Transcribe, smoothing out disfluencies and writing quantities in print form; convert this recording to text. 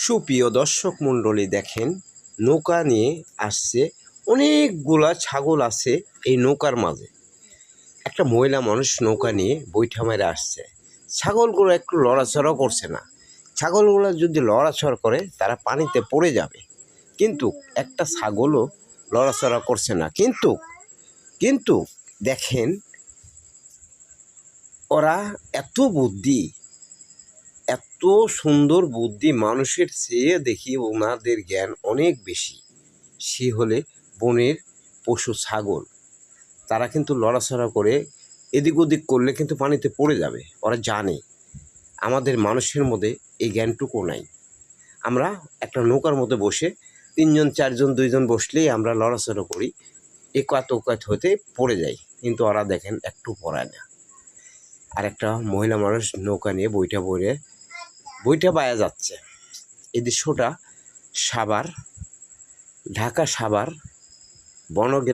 সুপ্রিয় দর্শক মণ্ডলী, দেখেন নৌকা নিয়ে আসছে, অনেকগুলা ছাগল আছে এই নৌকার মাঝে। একটা মহিলা মানুষ নৌকা নিয়ে বৈঠা মেরে আসছে। ছাগলগুলো একটু লড়াচড়া করছে না। ছাগলগুলো যদি লড়াচড়া করে তারা পানিতে পড়ে যাবে, কিন্তু একটা ছাগলও লড়াচড়া করছে না। কিন্তু দেখেন ওরা এত বুদ্ধি, এত সুন্দর বুদ্ধি, মানুষের চেয়ে দেখি ওনাদের জ্ঞান অনেক বেশি। সে হলে বনের পশু ছাগল। তারা কিন্তু লড়াচড়া করে এদিক ওদিক করলে কিন্তু পানিতে পড়ে যাবে। ওরা জানে। আমাদের মানুষের মধ্যে এই জ্ঞানটুকু নাই। আমরা একটা নৌকার মধ্যে বসে 3 জন 4 জন 2 জন বসলেই আমরা লড়াচড়া করি, একাত ওকাত হতে পড়ে যাই। কিন্তু ওরা দেখেন একটু পড়ায় না। আর একটা মহিলা মানুষ নৌকা নিয়ে বইটা বায়া যাচ্ছে। এই দৃশ্যটা সাভার, ঢাকা সাভার বনগে